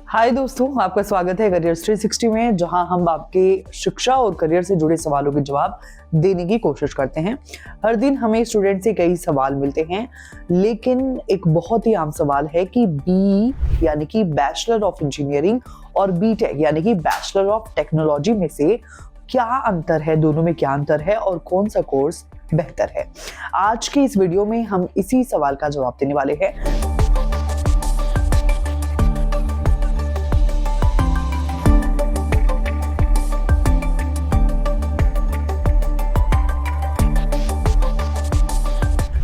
हाय दोस्तों, आपका स्वागत है करियर 360 में, जहां हम आपके शिक्षा और करियर से जुड़े सवालों के जवाब देने की कोशिश करते हैं। हर दिन हमें स्टूडेंट से कई सवाल मिलते हैं, लेकिन एक बहुत ही आम सवाल है कि BE यानी कि बैचलर ऑफ इंजीनियरिंग और BTech यानी कि बैचलर ऑफ टेक्नोलॉजी में से क्या अंतर है, दोनों में क्या अंतर है और कौन सा कोर्स बेहतर है। आज के इस वीडियो में हम इसी सवाल का जवाब देने वाले हैं।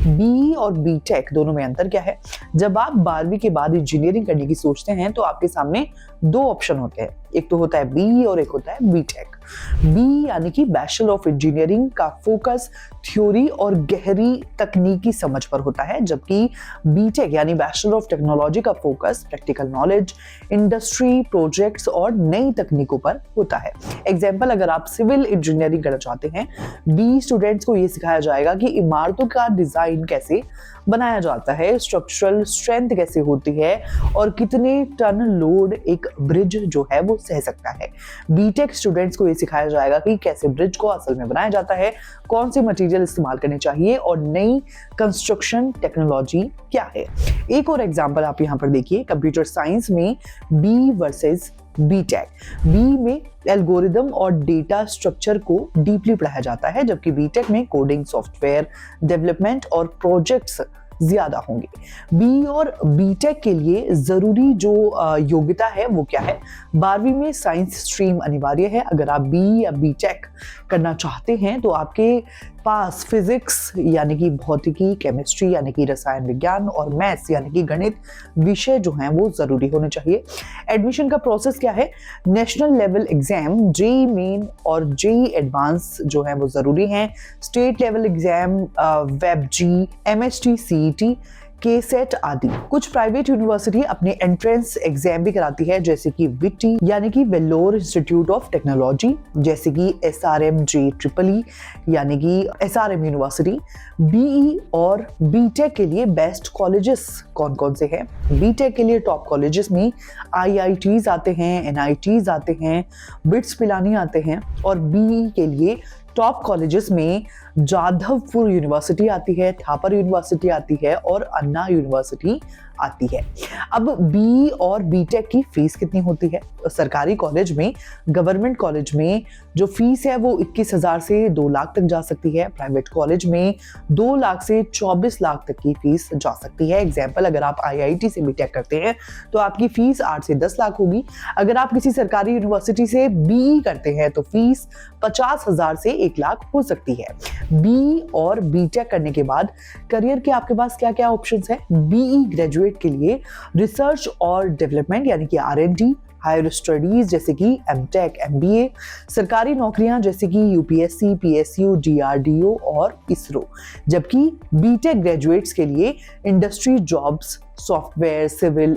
BE और BTech दोनों में अंतर क्या है। जब आप 12वीं के बाद इंजीनियरिंग करने की सोचते हैं तो आपके सामने दो ऑप्शन होते हैं, एक तो होता है BE और एक होता है BTech। BE यानी कि बैचलर ऑफ इंजीनियरिंग का फोकस थ्योरी और गहरी तकनीकी समझ पर होता है, जबकि BTech यानी बैचलर ऑफ टेक्नोलॉजी का focus practical knowledge, industry projects और नई तकनीकों पर होता है। एग्जाम्पल, अगर आप सिविल इंजीनियरिंग करना चाहते हैं, BE स्टूडेंट्स को ये सिखाया जाएगा कि इमारतों का डिजाइन कैसे बनाया जाता है, स्ट्रक्चरल स्ट्रेंथ कैसे होती है और कितने टन लोड एक ब्रिज जो है वो सह सकता है। BTech स्टूडेंट्स को ये सिखाया जाएगा कि कैसे ब्रिज को असल में बनाया जाता है, कौन से मटेरियल इस्तेमाल करने चाहिए और नई कंस्ट्रक्शन टेक्नोलॉजी क्या है। एक और एग्जांपल आप यहाँ पर देखिए, कंप्यूटर साइंस में BE वर्सेस BTech। BE में एल्गोरिदम और डेटा स्ट्रक्चर को डीपली पढ़ाया जाता है, जबकि BTech में कोडिंग, सॉफ्टवेयर डेवलपमेंट और प्रोजेक्ट्स ज्यादा होंगे। BE और BTech के लिए जरूरी जो योग्यता है वो क्या है। 12वीं में साइंस स्ट्रीम अनिवार्य है। अगर आप BE या BTech करना चाहते हैं तो आपके पास फिजिक्स यानी कि भौतिकी, केमिस्ट्री यानी कि रसायन विज्ञान और मैथ्स यानी कि गणित विषय जो हैं वो जरूरी होने चाहिए। एडमिशन का प्रोसेस क्या है। National level exam JEE main और JEE एडवांस जो है वो जरूरी हैं। State level exam WebG, MHT, CET, KSET आदि। कुछ प्राइवेट यूनिवर्सिटी अपने एंट्रेंस एग्जाम भी कराती है, जैसे कि WITI यानी कि वेल्लोर इंस्टीट्यूट ऑफ टेक्नोलॉजी, जैसे कि SRM-JEEE यानी कि SRM यूनिवर्सिटी। BE और BTech के लिए बेस्ट कॉलेजेस कौन कौन से हैं। BTech के लिए टॉप कॉलेजेस में IITs आते हैं, NITs आते हैं, BITS पिलानी आते हैं, और BE के लिए टॉप कॉलेजेस में जाधवपुर यूनिवर्सिटी आती है, थापर यूनिवर्सिटी आती है और अन्ना यूनिवर्सिटी आती है। अब BE और BTech की फीस कितनी होती है। सरकारी कॉलेज में, गवर्नमेंट कॉलेज में जो फीस है वो 21,000 से 2 लाख तक जा सकती है। प्राइवेट कॉलेज में 2 लाख से 24 लाख तक की फीस जा सकती है। एग्जाम्पल, अगर आप IIT से BTech करते हैं तो आपकी फीस 8 से 10 लाख होगी। अगर आप किसी सरकारी यूनिवर्सिटी से BE करते हैं तो फीस 50,000 से 1 लाख हो सकती है। BE और BTech करने के बाद करियर के आपके पास क्या क्या ऑप्शंस है। BE ग्रेजुएट के लिए रिसर्च और डेवलपमेंट यानी कि R&D, हायर स्टडीज जैसे कि MTech, MBA, सरकारी नौकरियां जैसे कि UPSC, PSU, DRDO और ISRO। जबकि BTech ग्रेजुएट्स के लिए industry jobs, software, civil,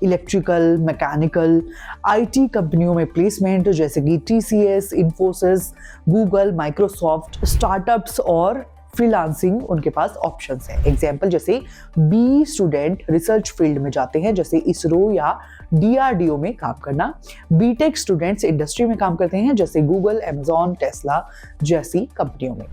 electrical, mechanical, IT कंपनियों में प्लेसमेंट जैसे कि TCS, Infosys, Google, Microsoft, startups और फ्रीलांसिंग उनके पास ऑप्शंस है। एग्जाम्पल, जैसे BE स्टूडेंट रिसर्च फील्ड में जाते हैं, जैसे ISRO या DRDO में काम करना। BTech स्टूडेंट्स इंडस्ट्री में काम करते हैं, जैसे गूगल, Amazon, टेस्ला जैसी कंपनियों में।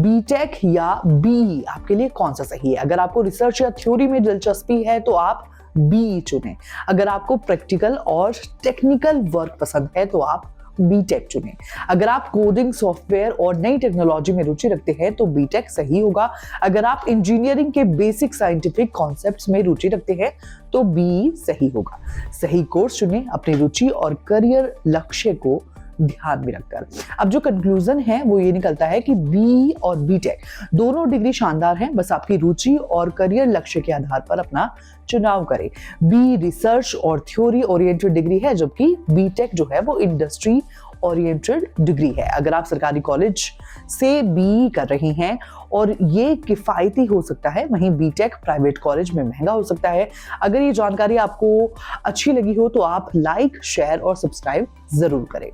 BTech या BE आपके लिए कौन सा सही है। अगर आपको रिसर्च या थ्योरी में दिलचस्पी है तो आप BE चुनें। अगर आपको प्रैक्टिकल और टेक्निकल वर्क पसंद है तो आप BTech चुनें। अगर आप कोडिंग, सॉफ्टवेयर और नई टेक्नोलॉजी में रुचि रखते हैं तो BTech सही होगा। अगर आप इंजीनियरिंग के बेसिक साइंटिफिक कॉन्सेप्ट्स में रुचि रखते हैं तो BE सही होगा। सही कोर्स चुनें अपनी रुचि और करियर लक्ष्य को ध्यान में रखकर। अब जो कंक्लूजन है वो ये निकलता है कि BE और BTech दोनों डिग्री शानदार हैं, बस आपकी रुचि और करियर लक्ष्य के आधार पर अपना चुनाव करें। BE रिसर्च और थ्योरी ओरिएंटेड डिग्री है, जबकि BTech जो है वो इंडस्ट्री ओरिएंटेड डिग्री है। अगर आप सरकारी कॉलेज से BE कर रहे हैं और ये किफ़ायती हो सकता है, वहीं BTech प्राइवेट कॉलेज में महंगा हो सकता है। अगर ये जानकारी आपको अच्छी लगी हो तो आप लाइक, शेयर और सब्सक्राइब जरूर करें।